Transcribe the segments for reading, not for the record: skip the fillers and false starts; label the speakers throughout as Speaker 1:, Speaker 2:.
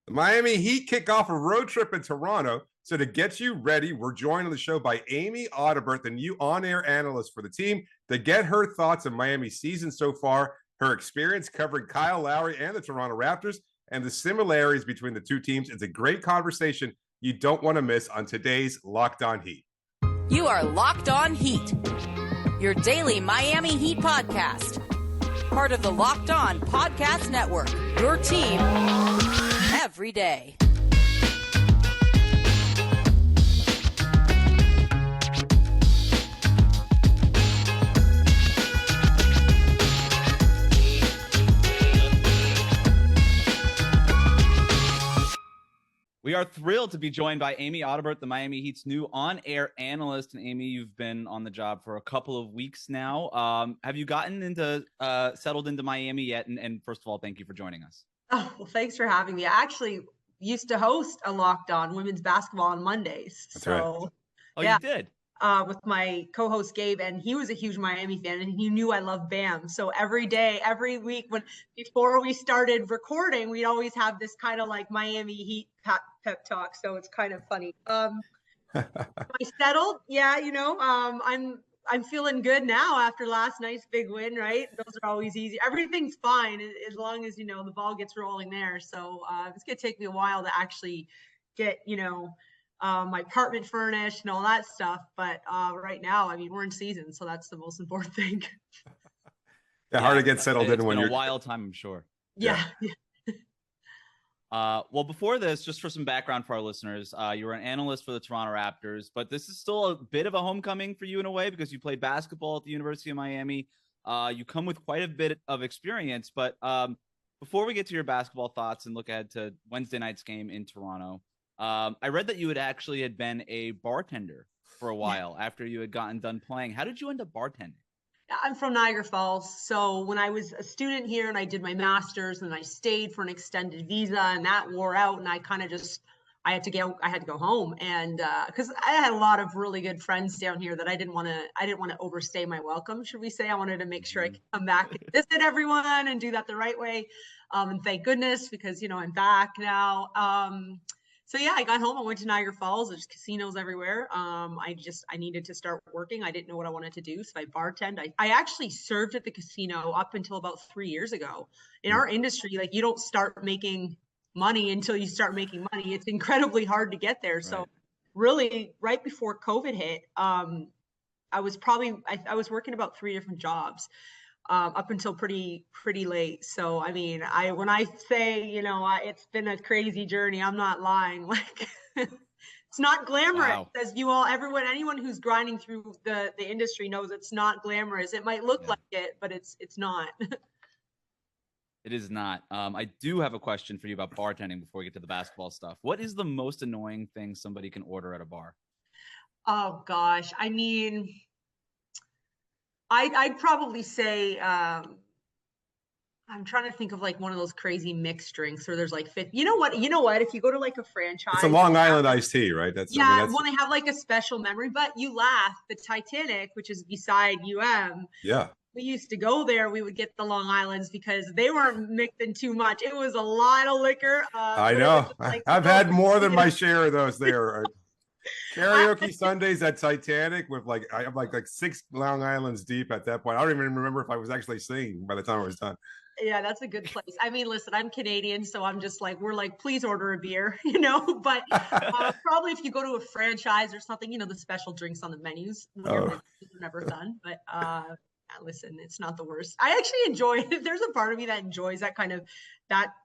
Speaker 1: The Miami Heat kick off a road trip in Toronto. So to get you ready, we're joined on the show by Amy Audibert, the new on-air analyst for the team, to get her thoughts on Miami's season so far, her experience covering Kyle Lowry and the Toronto Raptors, and the similarities between the two teams. It's a great conversation you don't want to miss on today's Locked On Heat.
Speaker 2: You are Locked On Heat, your daily Miami Heat podcast. Part of the Locked On Podcast Network, your team every day.
Speaker 3: We are thrilled to be joined by Amy Audibert, the Miami Heat's new on-air analyst. And Amy, you've been on the job for a couple of weeks now. Have you gotten settled into Miami yet? And first of all, thank you for joining us.
Speaker 4: Oh, well, thanks for having me. I actually used to host a Locked On women's basketball on Mondays.
Speaker 1: That's right.
Speaker 3: Oh,
Speaker 4: yeah.
Speaker 3: You did?
Speaker 4: With my co-host Gabe, and he was a huge Miami fan, and he knew I loved Bam. So every day, every week, before we started recording, we'd always have this kind of like Miami Heat pep talk. So it's kind of funny. Am I settled? Yeah, I'm feeling good now after last night's big win, right? Those are always easy. Everything's fine as long as, the ball gets rolling there. So it's going to take me a while to actually get, my apartment furnished and all that stuff. But right now, we're in season. So that's the most important thing.
Speaker 1: Hard to get settled in when
Speaker 3: you're
Speaker 1: you're
Speaker 3: a wild time, I'm sure.
Speaker 4: Yeah.
Speaker 3: Well, before this, just for some background for our listeners, you were an analyst for the Toronto Raptors, but this is still a bit of a homecoming for you in a way because you played basketball at the University of Miami. You come with quite a bit of experience, but before we get to your basketball thoughts and look ahead to Wednesday night's game in Toronto, I read that you had been a bartender for a while after you had gotten done playing. How did you end up bartending?
Speaker 4: I'm from Niagara Falls. So when I was a student here and I did my master's and I stayed for an extended visa and that wore out and I had to go home. And because I had a lot of really good friends down here that I didn't want to overstay my welcome, should we say. I wanted to make sure I could come back and visit everyone and do that the right way. And thank goodness, because, I'm back now. So yeah, I got home. I went to Niagara Falls. There's casinos everywhere. I needed to start working. I didn't know what I wanted to do, so I bartended. I actually served at the casino up until about 3 years ago. In our industry, you don't start making money until you start making money. It's incredibly hard to get there. Right. So really, right before COVID hit, I was working about 3 different jobs. Up until pretty late. So, when I say, it's been a crazy journey, I'm not lying. It's not glamorous. Wow. As anyone who's grinding through the industry knows it's not glamorous. It might look like it, but it's not.
Speaker 3: It is not. I do have a question for you about bartending before we get to the basketball stuff. What is the most annoying thing somebody can order at a bar?
Speaker 4: Oh gosh. I'd probably say, I'm trying to think of one of those crazy mixed drinks where there's 50. You know what? If you go to a franchise,
Speaker 1: it's a Long Island iced tea, right?
Speaker 4: When they have a special memory, but you laugh. The Titanic, which is beside UM.
Speaker 1: Yeah.
Speaker 4: We used to go there. We would get the Long Islands because they weren't mixing too much. It was a lot of liquor.
Speaker 1: I know. I've had more than my share of those there. Karaoke Sundays at Titanic with I'm like 6 Long Islands deep at that point. I don't even remember if I was actually singing by the time I was done.
Speaker 4: Yeah, that's a good place. Listen, I'm Canadian, so I'm just please order a beer, but probably if you go to a franchise or something, the special drinks on the menus, never done. But listen, it's not the worst. I actually enjoy it. There's a part of me that enjoys that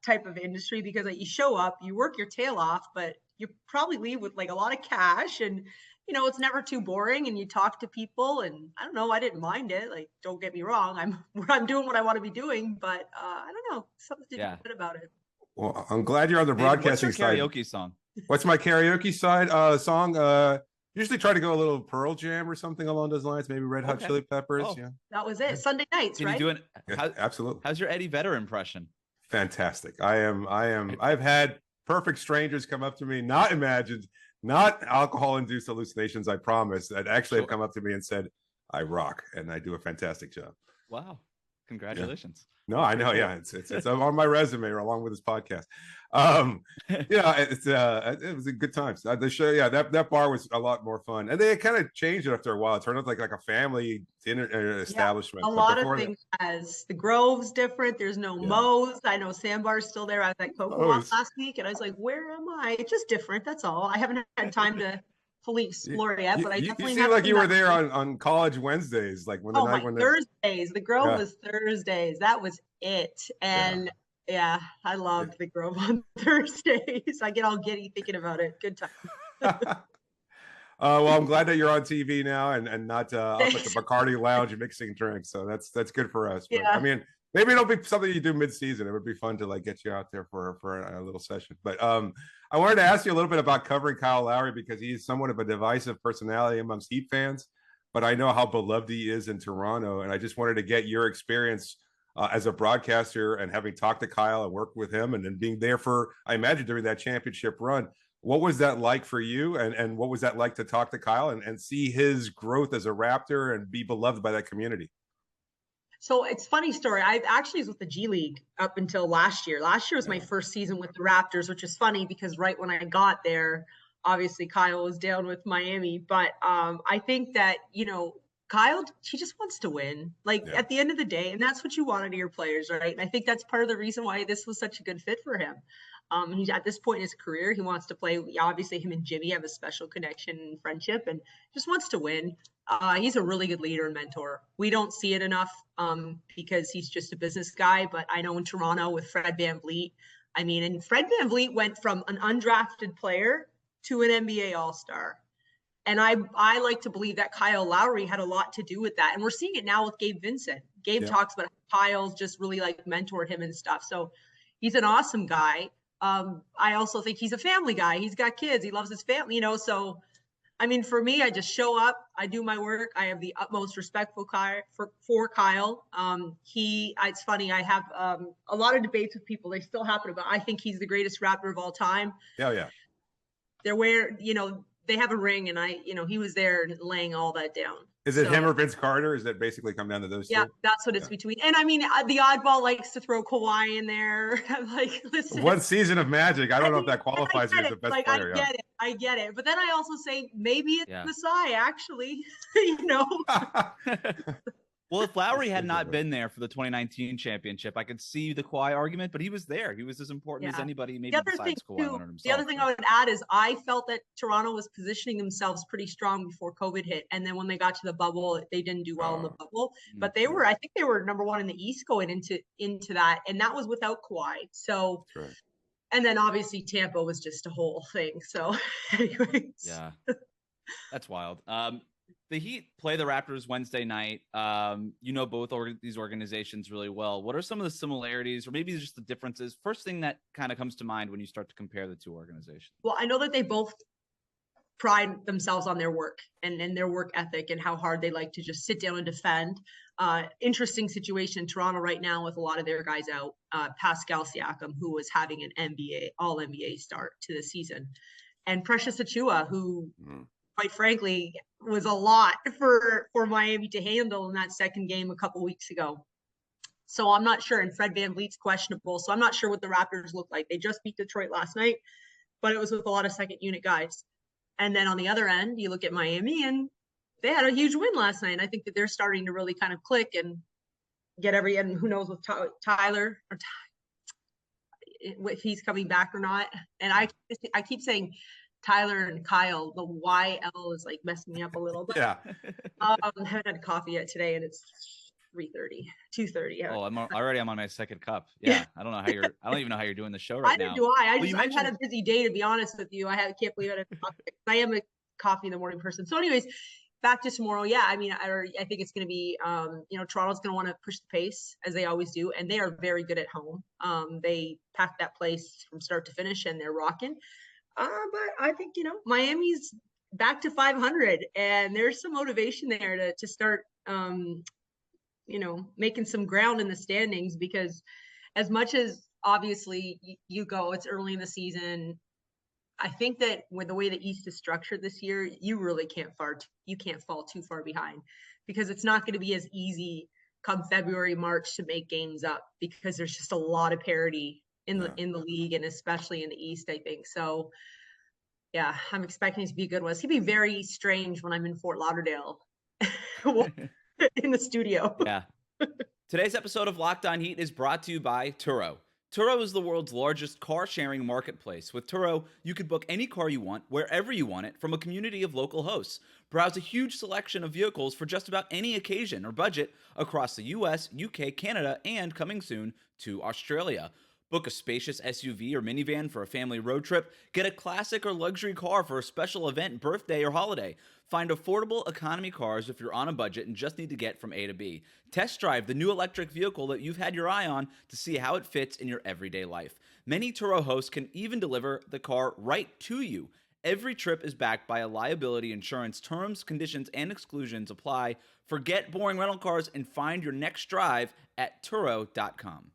Speaker 4: type of industry because you show up, you work your tail off, but you probably leave with a lot of cash and, it's never too boring and you talk to people and I don't know, I didn't mind it. Don't get me wrong. I'm doing what I want to be doing, but I don't know, something to do good about it.
Speaker 1: Well, I'm glad you're on the broadcasting side.
Speaker 3: What's your karaoke song?
Speaker 1: What's my karaoke song? Usually try to go a little Pearl Jam or something along those lines. Maybe Red Hot Chili Peppers.
Speaker 4: Oh, yeah. That was it. Sunday nights,
Speaker 3: Can
Speaker 4: right?
Speaker 3: you do it?
Speaker 1: Absolutely.
Speaker 3: How's your Eddie Vedder impression?
Speaker 1: Fantastic. I've had perfect strangers come up to me, not alcohol-induced hallucinations, I promise, that actually have come up to me and said, I rock, and I do a fantastic job.
Speaker 3: Wow. Congratulations.
Speaker 1: No, I know. Yeah, it's on my resume along with this podcast. It was a good time. The show, yeah, that bar was a lot more fun, and they kind of changed it after a while. It turned out like a family dinner establishment.
Speaker 4: A
Speaker 1: But
Speaker 4: lot of
Speaker 1: before
Speaker 4: things. As the Grove's different. There's no Moe's. I know Sandbar's still there. I was at Coco last week, and I was like, "Where am I?" It's just different. That's all. I haven't had time to fully explore it yet, but I definitely
Speaker 1: seem like you were there on college Wednesdays, like when the night when
Speaker 4: Thursdays. The Grove was Thursdays. That was it, and I loved the Grove on Thursdays. I get all giddy thinking about it. Good time.
Speaker 1: Well, I'm glad that you're on TV now and not up at the Bacardi Lounge mixing drinks. So that's good for us. But I mean, maybe it'll be something you do mid-season. It would be fun to like get you out there for a little session. But I wanted to ask you a little bit about covering Kyle Lowry because he's somewhat of a divisive personality amongst Heat fans. But I know how beloved he is in Toronto, and I just wanted to get your experience as a broadcaster and having talked to Kyle and worked with him, and then being there for, I imagine, during that championship run. What was that like for you? And what was that like to talk to Kyle and see his growth as a Raptor and be beloved by that community?
Speaker 4: So it's a funny story. I actually was with the G League up until last year. Last year was my first season with the Raptors, which is funny because right when I got there, obviously Kyle was down with Miami. But I think that, Kyle, he just wants to win. At the end of the day, and that's what you want out of your players, right? And I think that's part of the reason why this was such a good fit for him. He's at this point in his career, he wants to play. Obviously, him and Jimmy have a special connection and friendship, and just wants to win. He's a really good leader and mentor. We don't see it enough because he's just a business guy. But I know in Toronto with Fred VanVleet, and Fred VanVleet went from an undrafted player to an NBA All-Star. And I like to believe that Kyle Lowry had a lot to do with that. And we're seeing it now with Gabe Vincent. Gabe talks about how Kyle's just really mentored him and stuff. So he's an awesome guy. I also think he's a family guy. He's got kids. He loves his family, So, for me, I just show up. I do my work. I have the utmost respect for Kyle. It's funny. I have a lot of debates with people. They still happen, but I think he's the greatest Raptor of all time.
Speaker 1: Yeah.
Speaker 4: They have a ring, and he was there laying all that down.
Speaker 1: Is it him or Vince Carter? Is that basically come down to those two?
Speaker 4: Yeah, that's what it's between. And the oddball likes to throw Kawhi in there. I'm like, listen.
Speaker 1: One season of magic. I don't know if that qualifies you as the best player.
Speaker 4: I get it. But then I also say maybe it's Masai, actually.
Speaker 3: Well, if Lowry had not been there for the 2019 championship, I could see the Kawhi argument, but he was there. He was as important as anybody, maybe besides Kawhi Leonard himself.
Speaker 4: The other thing I would add is I felt that Toronto was positioning themselves pretty strong before COVID hit. And then when they got to the bubble, they didn't do well in the bubble. But I think they were number one in the East going into that. And that was without Kawhi. So, and then obviously Tampa was just a whole thing. So anyways.
Speaker 3: Yeah, that's wild. The Heat play the Raptors Wednesday night. Both these organizations really well. What are some of the similarities or maybe just the differences? First thing that kind of comes to mind when you start to compare the two organizations.
Speaker 4: Well, I know that they both pride themselves on their work and their work ethic and how hard they like to just sit down and defend. Interesting situation in Toronto right now with a lot of their guys out. Pascal Siakam, who was having an all NBA start to the season. And Precious Achiuwa, who quite frankly was a lot for Miami to handle in that second game a couple weeks ago. So I'm not sure. And Fred VanVleet's questionable. So I'm not sure what the Raptors look like. They just beat Detroit last night, but it was with a lot of second unit guys. And then on the other end, you look at Miami and they had a huge win last night. And I think that they're starting to really kind of click and get and who knows with Tyler or if he's coming back or not. And I keep saying Tyler and Kyle, the YL is messing me up a little bit.
Speaker 1: Yeah.
Speaker 4: I haven't had coffee yet today and it's 2:30. Yeah.
Speaker 3: Oh, I'm on my second cup. Yeah. I don't even know how you're doing the show right now.
Speaker 4: Neither do I. I've had a busy day, to be honest with you. Can't believe I had coffee. I am a coffee in the morning person. So anyways, back to tomorrow. Yeah. I think it's going to be, Toronto's going to want to push the pace as they always do. And they are very good at home. They pack that place from start to finish and they're rocking. But I think, Miami's back to 500 and there's some motivation there to start, making some ground in the standings, because as much as obviously it's early in the season, I think that with the way the East is structured this year, you really can't fall too far behind, because it's not going to be as easy come February, March to make games up, because there's just a lot of parity in the league, and especially in the East, I think. So yeah, I'm expecting it to be a good one. It's gonna be very strange when I'm in Fort Lauderdale in the studio.
Speaker 3: Yeah. Today's episode of Locked On Heat is brought to you by Turo. Turo is the world's largest car-sharing marketplace. With Turo, you can book any car you want, wherever you want it, from a community of local hosts. Browse a huge selection of vehicles for just about any occasion or budget across the US, UK, Canada, and coming soon to Australia. Book a spacious SUV or minivan for a family road trip. Get a classic or luxury car for a special event, birthday, or holiday. Find affordable economy cars if you're on a budget and just need to get from A to B. Test drive the new electric vehicle that you've had your eye on to see how it fits in your everyday life. Many Turo hosts can even deliver the car right to you. Every trip is backed by a liability insurance. Terms, conditions, and exclusions apply. Forget boring rental cars and find your next drive at Turo.com.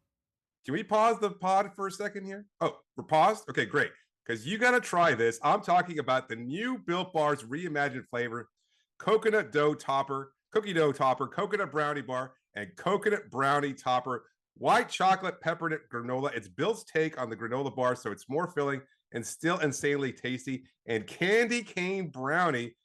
Speaker 1: Can we pause the pod for a second here? Oh, we're paused? Okay, great. Because you got to try this. I'm talking about the new Built Bar's reimagined flavor, coconut dough topper, cookie dough topper, coconut brownie bar, and coconut brownie topper, white chocolate peppermint granola. It's Built's take on the granola bar, so it's more filling and still insanely tasty. And candy cane brownie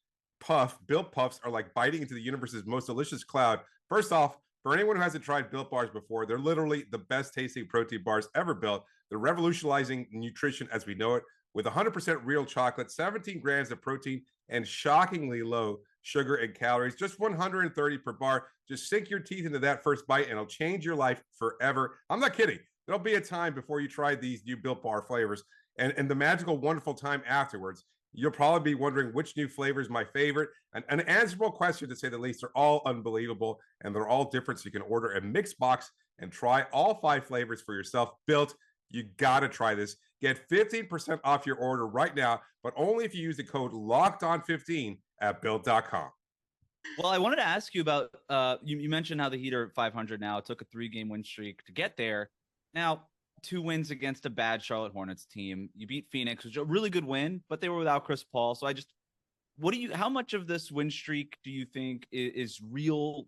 Speaker 1: puff, Built Puffs are like biting into the universe's most delicious cloud. First off, for anyone who hasn't tried Built Bars before, they're literally the best tasting protein bars ever built. They're revolutionizing nutrition as we know it, with 100% real chocolate, 17 grams of protein, and shockingly low sugar and calories. Just 130 per bar. Just sink your teeth into that first bite, and it'll change your life forever. I'm not kidding. There'll be a time before you try these new Built Bar flavors, and the magical, wonderful time afterwards. You'll probably be wondering which new flavor is my favorite. An unanswerable question, to say the least. They're all unbelievable, and they're all different, so you can order a mixed box and try all 5 flavors for yourself. Built, you got to try this. Get 15% off your order right now, but only if you use the code LOCKEDON15 at Built.com.
Speaker 3: Well, I wanted to ask you about, you mentioned how the Heat are at 500 now. It took a 3-game win streak to get there. Now, 2 wins against a bad Charlotte Hornets team. You beat Phoenix, which was a really good win, but they were without Chris Paul. So how much of this win streak do you think is real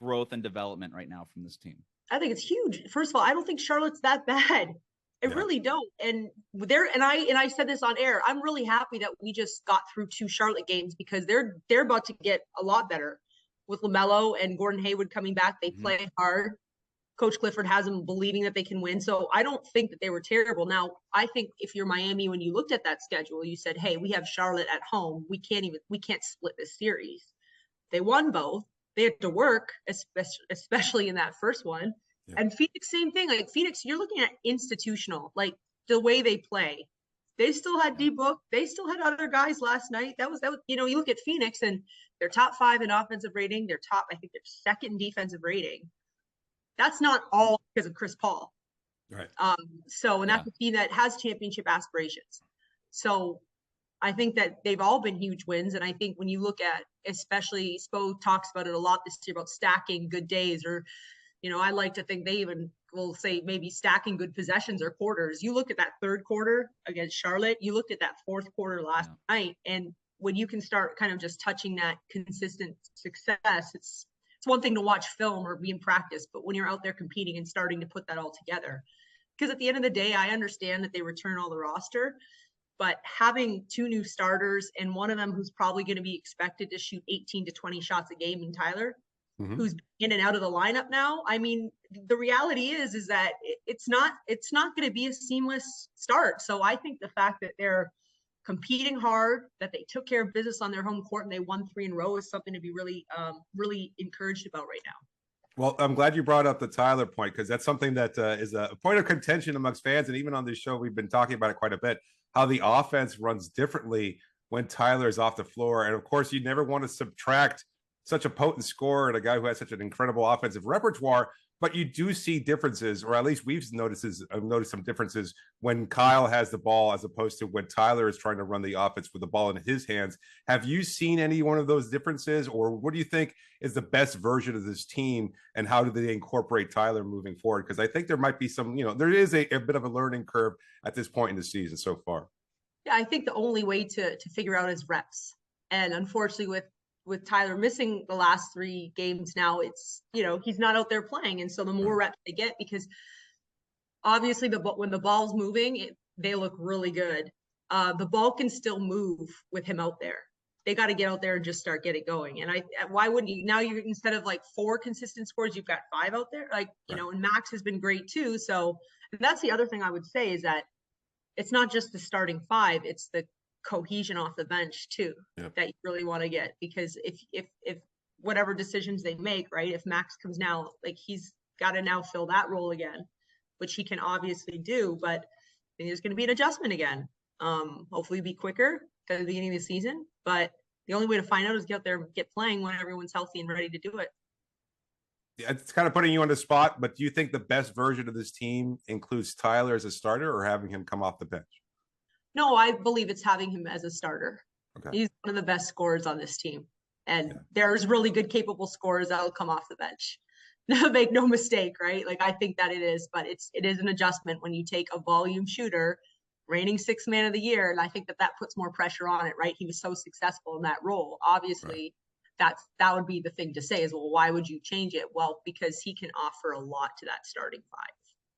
Speaker 3: growth and development right now from this team?
Speaker 4: I think it's huge. First of all, I don't think Charlotte's that bad. I really don't. And I said this on air. I'm really happy that we just got through 2 Charlotte games, because they're about to get a lot better with LaMelo and Gordon Hayward coming back. They play hard. Coach Clifford has them believing that they can win. So I don't think that they were terrible. Now, I think if you're Miami, when you looked at that schedule, you said, hey, we have Charlotte at home. We can't split this series. They won both. They had to work, especially in that first one. Yeah. And Phoenix, same thing. Like Phoenix, you're looking at institutional, like the way they play. They still had D-Book. They still had other guys last night. That was, you look at Phoenix and they're top 5 in offensive rating. I think they're 2nd in defensive rating. That's not all because of Chris Paul.
Speaker 1: Right.
Speaker 4: And that's a team that has championship aspirations. So I think that they've all been huge wins. And I think when you look at, especially Spo talks about it a lot this year about stacking good days, or, I like to think they even will say maybe stacking good possessions or quarters. You look at that 3rd quarter against Charlotte, you looked at that 4th quarter last night. And when you can start kind of just touching that consistent success, it's one thing to watch film or be in practice, but when you're out there competing and starting to put that all together, because at the end of the day, I understand that they return all the roster, but having 2 new starters and one of them who's probably going to be expected to shoot 18 to 20 shots a game in Tyler, who's in and out of the lineup now. I mean, the reality is that it's not going to be a seamless start. So I think the fact that they're competing hard, that they took care of business on their home court and they won 3 in a row is something to be really, really encouraged about right now.
Speaker 1: Well, I'm glad you brought up the Tyler point, because that's something that is a point of contention amongst fans. And even on this show, we've been talking about it quite a bit, how the offense runs differently when Tyler is off the floor. And of course, you never want to subtract such a potent scorer and a guy who has such an incredible offensive repertoire. But you do see differences, or at least I've noticed some differences when Kyle has the ball as opposed to when Tyler is trying to run the offense with the ball in his hands. Have you seen any one of those differences, or what do you think is the best version of this team, and how do they incorporate Tyler moving forward? Because I think there might be some, there is a bit of a learning curve at this point in the season so far.
Speaker 4: Yeah, I think the only way to figure out is reps. And unfortunately, with with Tyler missing the last 3 games now, it's, he's not out there playing. And so the more reps they get, because obviously when the ball's moving, they look really good. The ball can still move with him out there. They got to get out there and just start getting going. And why wouldn't you? Now you, instead of like 4 consistent scores, you've got 5 out there. Like, and Max has been great too. So that's the other thing I would say, is that it's not just the starting 5, it's the cohesion off the bench too, that you really want to get. Because if whatever decisions they make, right, if Max comes now, like, he's got to now fill that role again, which he can obviously do, but there's going to be an adjustment again. Hopefully be quicker at the beginning of the season, but the only way to find out is get out there and get playing when everyone's healthy and ready to do it.
Speaker 1: Yeah, it's kind of putting you on the spot, but do you think the best version of this team includes Tyler as a starter or having him come off the bench?
Speaker 4: No, I believe it's having him as a starter.
Speaker 1: Okay.
Speaker 4: He's one of the best scorers on this team, and there's really good, capable scorers that'll come off the bench. Make no mistake, right? Like, I think that it is, but it is an adjustment when you take a volume shooter, reigning 6th man of the year, and I think that puts more pressure on it, right? He was so successful in that role. Obviously, that would be the thing to say is, well, why would you change it? Well, because he can offer a lot to that starting 5.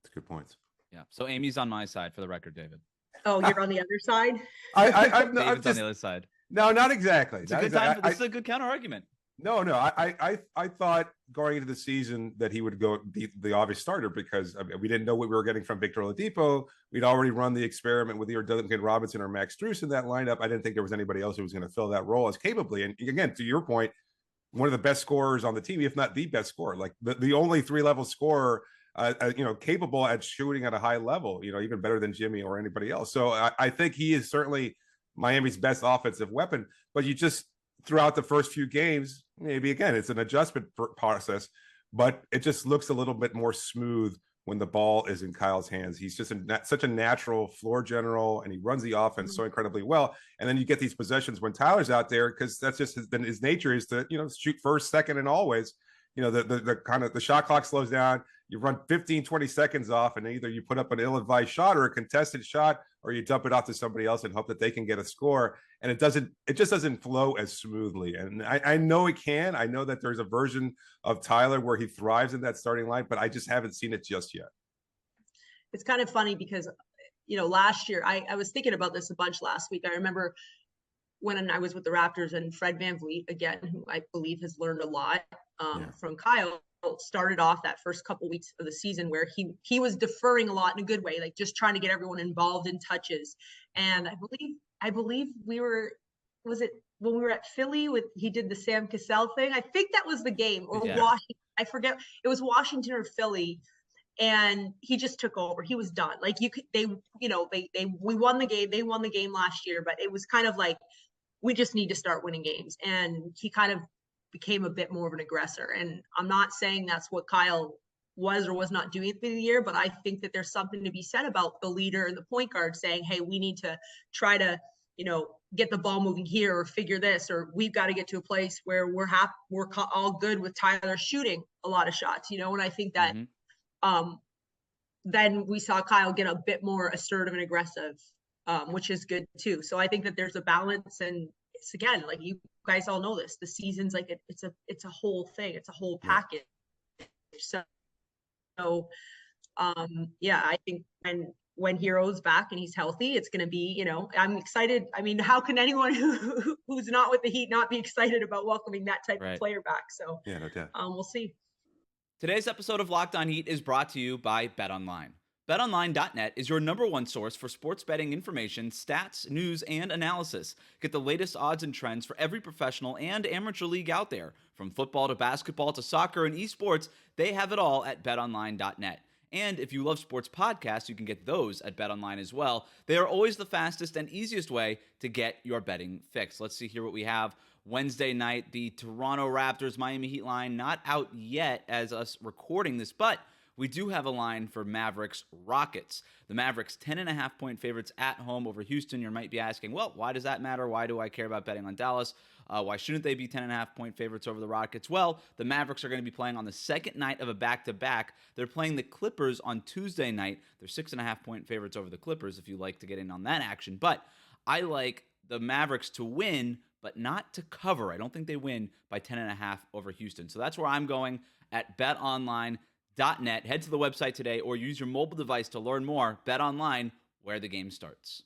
Speaker 1: That's a good point.
Speaker 3: Yeah. So Amy's on my side, for the record, David.
Speaker 4: Oh, you're on the other side?
Speaker 3: I'm David's on the other side.
Speaker 1: No, not exactly.
Speaker 3: It's a good time. This is a good counter argument.
Speaker 1: No. I thought going into the season that he would be the obvious starter, because we didn't know what we were getting from Victor Oladipo. We'd already run the experiment with either Duncan Robinson or Max Strus in that lineup. I didn't think there was anybody else who was going to fill that role as capably. And again, to your point, one of the best scorers on the team, if not the best scorer, like the only 3-level scorer, capable at shooting at a high level, even better than Jimmy or anybody else. So I think he is certainly Miami's best offensive weapon. But you just, throughout the first few games, maybe again, it's an adjustment process, but it just looks a little bit more smooth when the ball is in Kyle's hands. He's just such a natural floor general, and he runs the offense so incredibly well. And then you get these possessions when Tyler's out there, because that's just his nature is to, shoot first, second, and always. The kind of the shot clock slows down. You run 15, 20 seconds off, and either you put up an ill-advised shot or a contested shot, or you dump it off to somebody else and hope that they can get a score. And it just doesn't flow as smoothly. And I know it can. I know that there's a version of Tyler where he thrives in that starting line, but I just haven't seen it just yet.
Speaker 4: It's kind of funny because, last year, I was thinking about this a bunch last week. I remember when I was with the Raptors, and Fred VanVleet, again, who I believe has learned a lot from Kyle, started off that first couple weeks of the season where he was deferring a lot in a good way, like just trying to get everyone involved in touches. And I believe was it when we were at Philly he did the Sam Cassell thing? I think that was the game, or Washington. I forget. It was Washington or Philly. And he just took over. He was done. Like we won the game. They won the game last year, but it was kind of like, we just need to start winning games. And he kind of became a bit more of an aggressor. And I'm not saying that's what Kyle was or was not doing at the end of the year, but I think that there's something to be said about the leader and the point guard saying, hey, we need to try to, get the ball moving here, or figure this, or we've got to get to a place where we're all good with Tyler shooting a lot of shots, and I think that then we saw Kyle get a bit more assertive and aggressive, which is good too. So I think that there's a balance, and it's, again, like you guys all know this, the season's like it's a whole thing, it's a whole package. So I think when Herro's back and he's healthy, it's going to be, I'm excited. I mean, how can anyone who's not with the Heat not be excited about welcoming that type of player back? So
Speaker 1: yeah, no doubt.
Speaker 4: We'll see.
Speaker 3: Today's episode of Locked On Heat is brought to you by BetOnline. BetOnline.net is your #1 source for sports betting information, stats, news, and analysis. Get the latest odds and trends for every professional and amateur league out there. From football to basketball to soccer and esports, they have it all at BetOnline.net. And if you love sports podcasts, you can get those at BetOnline as well. They are always the fastest and easiest way to get your betting fix. Let's see here what we have. Wednesday night, the Toronto Raptors Miami Heat line not out yet as us recording this, but we do have a line for Mavericks Rockets. The Mavericks 10.5-point favorites at home over Houston. You might be asking, well, why does that matter? Why do I care about betting on Dallas? Why shouldn't they be 10.5-point favorites over the Rockets? Well, the Mavericks are going to be playing on the second night of a back-to-back. They're playing the Clippers on Tuesday night. They're 6.5-point favorites over the Clippers if you like to get in on that action. But I like the Mavericks to win but not to cover. I don't think they win by 10.5 over Houston. So that's where I'm going at betonline.net. Head to the website today or use your mobile device to learn more. BetOnline, where the game starts.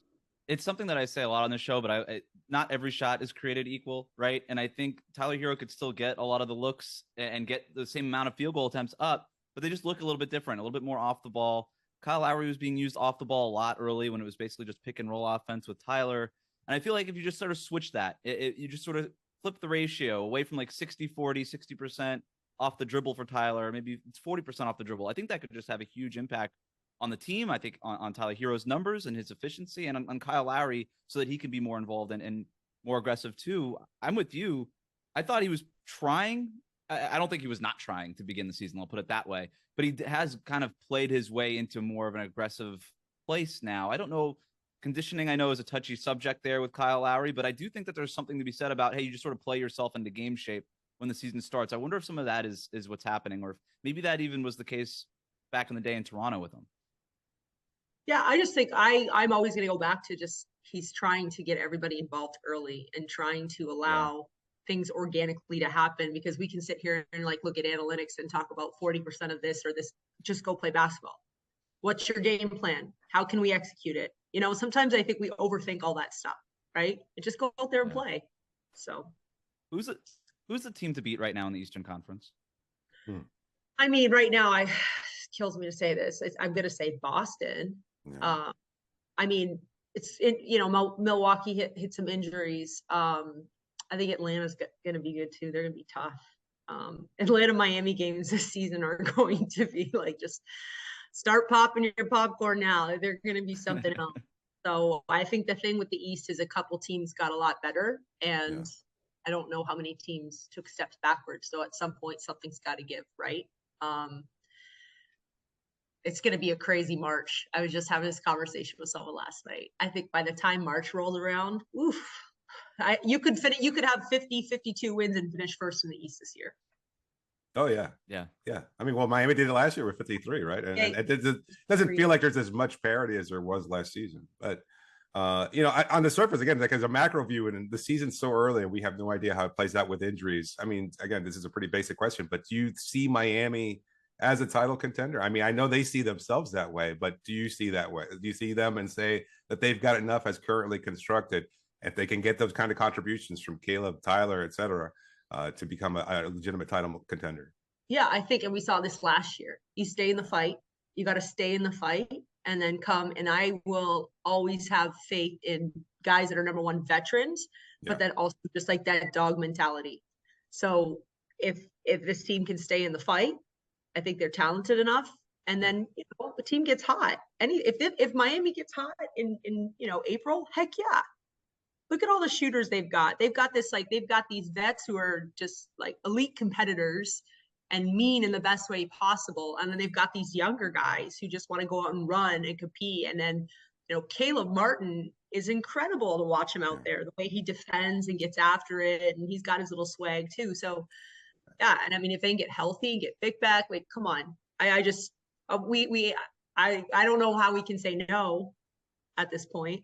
Speaker 3: It's something that I say a lot on the show, but not every shot is created equal, right? And I think Tyler Herro could still get a lot of the looks and get the same amount of field goal attempts up, but they just look a little bit different, a little bit more off the ball. Kyle Lowry was being used off the ball a lot early when it was basically just pick and roll offense with Tyler. And I feel like if you just sort of switch that, you just sort of flip the ratio away from like 60-40, 60% off the dribble for Tyler, maybe it's 40% off the dribble. I think that could just have a huge impact on the team. I think on Tyler Herro's numbers and his efficiency, and on Kyle Lowry so that he can be more involved and more aggressive too. I'm with you. I thought he was trying. I don't think he was not trying to begin the season. I'll put it that way. But he has kind of played his way into more of an aggressive place now. I don't know. Conditioning, I know, is a touchy subject there with Kyle Lowry, but I do think that there's something to be said about, hey, you just sort of play yourself into game shape when the season starts. I wonder if some of that is what's happening, or if maybe that even was the case back in the day in Toronto with him.
Speaker 4: Yeah, I just think I'm always going to go back to just he's trying to get everybody involved early and trying to allow things organically to happen, because we can sit here and like look at analytics and talk about 40% of this or this. Just go play basketball. What's your game plan? How can we execute it? You know, sometimes I think we overthink all that stuff, right? Just go out there and play. So
Speaker 3: who's the team to beat right now in the Eastern Conference?
Speaker 4: I mean, right now, it kills me to say this. I'm going to say Boston. Yeah. I mean, Milwaukee hit some injuries. I think Atlanta's going to be good too. They're going to be tough. Atlanta Miami games this season are going to be like, just start popping your popcorn now. They're going to be something else. So I think the thing with the East is a couple teams got a lot better, and I don't know how many teams took steps backwards. So at some point, something's got to give, right? It's going to be a crazy March. I was just having this conversation with someone last night. I think by the time March rolls around, you could have 50, 52 wins and finish first in the East this year.
Speaker 1: Oh yeah. I mean, well, Miami did it last year with 53, right? And it doesn't feel like there's as much parity as there was last season. But on the surface, again, like as a macro view, and the season's so early, and we have no idea how it plays out with injuries. I mean, again, this is a pretty basic question, but do you see Miami as a title contender? I mean, I know they see themselves that way, but do you see that way? Do you see them and say that they've got enough as currently constructed, if they can get those kind of contributions from Caleb, Tyler, et cetera, to become a legitimate title contender?
Speaker 4: Yeah, I think, and we saw this last year. You stay in the fight. You got to stay in the fight and then come. And I will always have faith in guys that are number one veterans, but then also just like that dog mentality. So if this team can stay in the fight, I think they're talented enough. And then the team gets hot. And if Miami gets hot in April, heck yeah. Look at all the shooters they've got. They've got these vets who are just like elite competitors and mean in the best way possible. And then they've got these younger guys who just want to go out and run and compete. And then, Caleb Martin is incredible to watch him out there, the way he defends and gets after it. And he's got his little swag too. So yeah. And I mean, if they can get healthy and get Vic back, like, come on. I don't know how we can say no at this point.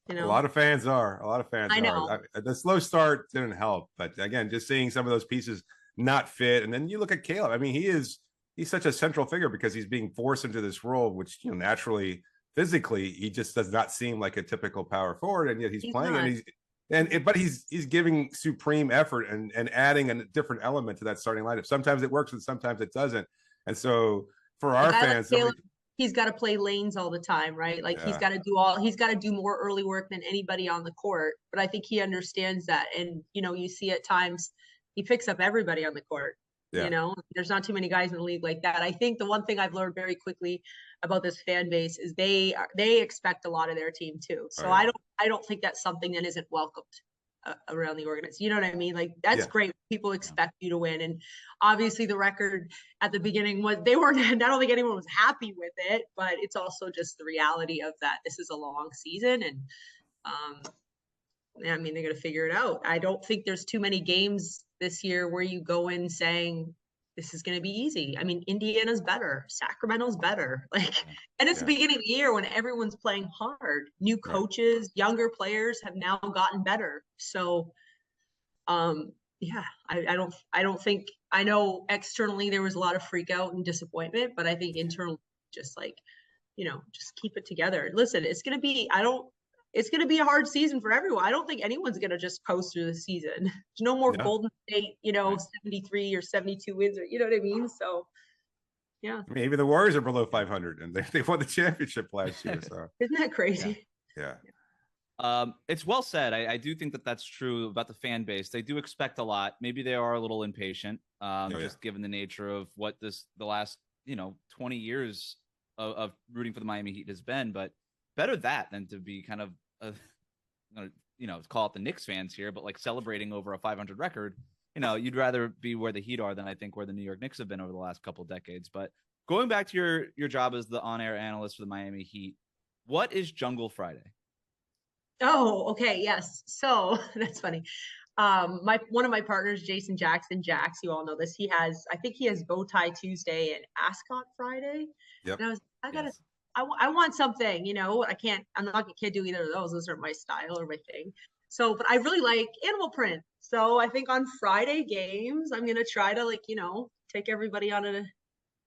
Speaker 1: A lot of fans are.
Speaker 4: I know.
Speaker 1: The slow start didn't help, but again, just seeing some of those pieces not fit, and then you look at Caleb. I mean, he's such a central figure because he's being forced into this role, which naturally, physically, he just does not seem like a typical power forward, and yet he's playing, not. But he's giving supreme effort and adding a different element to that starting lineup. Sometimes it works, and sometimes it doesn't. And so for our fans.
Speaker 4: He's got to play lanes all the time, right? Like he's got to do more early work than anybody on the court. But I think he understands that. And, you see at times he picks up everybody on the court. There's not too many guys in the league like that. I think the one thing I've learned very quickly about this fan base is they expect a lot of their team too. So I don't think that's something that isn't welcomed around the organization. You know what I mean? Like that's great. People expect you to win. And obviously the record at the beginning I don't think anyone was happy with it, but it's also just the reality of that. This is a long season, and I mean, they're going to figure it out. I don't think there's too many games this year where you go in saying this is going to be easy. I mean, Indiana's better, Sacramento's better. And it's the beginning of the year when everyone's playing hard. New coaches, younger players have now gotten better. So Yeah, I don't think, I know externally there was a lot of freak out and disappointment, but I think internally just like, just keep it together. Listen, it's going to be a hard season for everyone. I don't think anyone's going to just coast through the season. There's no more Golden State, 73 or 72 wins, or you know what I mean? So, yeah.
Speaker 1: I mean, even the Warriors are below 500 and they won the championship last year. So
Speaker 4: isn't that crazy?
Speaker 1: Yeah.
Speaker 3: It's well said. I do think that that's true about the fan base. They do expect a lot. Maybe they are a little impatient, just given the nature of what the last 20 years of rooting for the Miami Heat has been. But better that than to be kind of call it the Knicks fans here, but like celebrating over a 500 record. You'd rather be where the Heat are than I think where the New York Knicks have been over the last couple of decades. But going back to your job as the on-air analyst for the Miami Heat, what is Jungle Friday?
Speaker 4: Oh, okay. Yes. So that's funny. One of my partners, Jason Jackson, Jax, you all know this. I think he has Bow Tie Tuesday and Ascot Friday.
Speaker 1: Yep.
Speaker 4: And I want something, I'm not can't do either of those. Those aren't my style or my thing. So, but I really like animal print. So I think on Friday games, I'm going to try to take everybody on an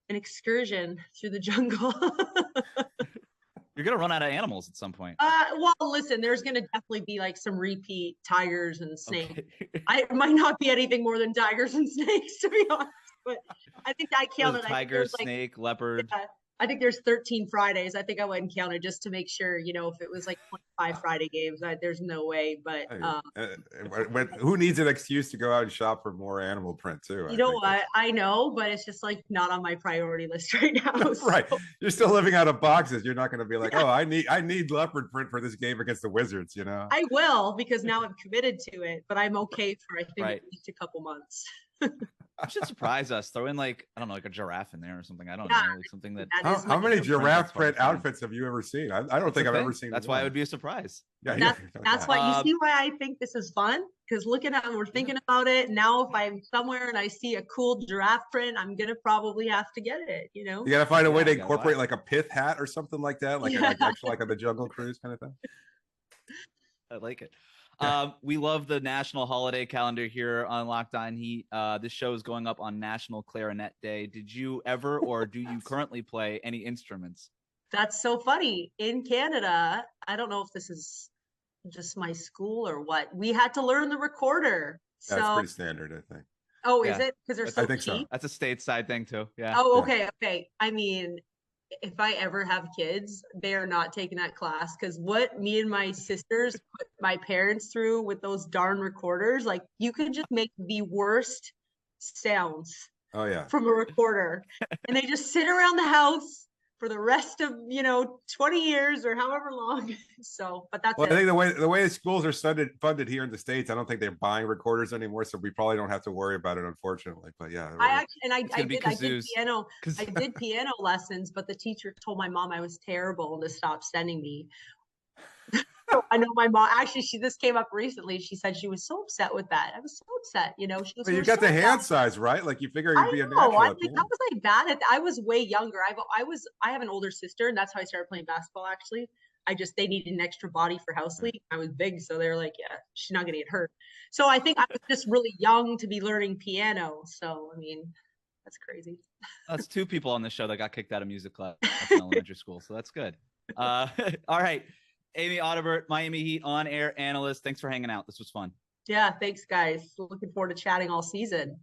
Speaker 4: excursion through the jungle.
Speaker 3: You're going to run out of animals at some point.
Speaker 4: Well, listen, there's going to definitely be like some repeat tigers and snakes. Okay. It might not be anything more than tigers and snakes, to be honest. But I think I counted.
Speaker 3: Tiger, snake, leopard.
Speaker 4: Yeah, I think there's 13 Fridays. I think I went and counted just to make sure, if it was like 25 Friday games, there's no way. But
Speaker 1: who needs an excuse to go out and shop for more animal print too?
Speaker 4: You know what? I know, but it's just like not on my priority list right now.
Speaker 1: Right. So. You're still living out of boxes. You're not going to be like, oh, I need leopard print for this game against the Wizards,
Speaker 4: I will, because now I'm committed to it, but I'm okay for, I think, at least a couple months.
Speaker 3: You should surprise us. Throw in like a giraffe in there or something. I don't know. Something that.
Speaker 1: How many giraffe print outfits have you ever seen? I don't think I've ever seen.
Speaker 3: That's why it would be a surprise.
Speaker 4: Yeah, that's why you see why I think this is fun, because looking at we're thinking about it now. If I'm somewhere and I see a cool giraffe print, I'm gonna probably have to get it. You gotta
Speaker 1: find a way to incorporate like a pith hat or something like that, like on the Jungle Cruise kind of thing.
Speaker 3: I like it. We love the national holiday calendar here on Locked On Heat. This show is going up on National Clarinet Day. Did you ever or do you currently play any instruments?
Speaker 4: That's so funny. In Canada, I don't know if this is just my school or what. We had to learn the recorder.
Speaker 1: That's pretty standard, I think.
Speaker 4: Oh, is it? Because they're so
Speaker 1: I think
Speaker 4: cheap?
Speaker 1: So.
Speaker 3: That's a stateside thing too. Yeah.
Speaker 4: Oh, okay. I mean, if I ever have kids, they are not taking that class, because what me and my sisters put my parents through with those darn recorders, like you could just make the worst sounds from a recorder and they just sit around the house for the rest of 20 years or however long. So, but that's
Speaker 1: I think the way schools are funded here in the States, I don't think they're buying recorders anymore, so we probably don't have to worry about it, unfortunately. But yeah,
Speaker 4: I did piano. I did piano lessons, but the teacher told my mom I was terrible to stop sending me. I know my mom, actually, this came up recently. She said she was so upset with that. I was so upset, She goes,
Speaker 1: well, you got the hand size, right? Like you figure you'd be a natural.
Speaker 4: I was like bad at that. I was way younger. I have an older sister, and that's how I started playing basketball, actually. They needed an extra body for house league. I was big, so they were like, yeah, she's not going to get hurt. So I think I was just really young to be learning piano. So, I mean, that's crazy.
Speaker 3: That's two people on the show that got kicked out of music class in elementary school. So that's good. All right. Amy Audibert, Miami Heat on-air analyst. Thanks for hanging out. This was fun.
Speaker 4: Yeah, thanks, guys. Looking forward to chatting all season.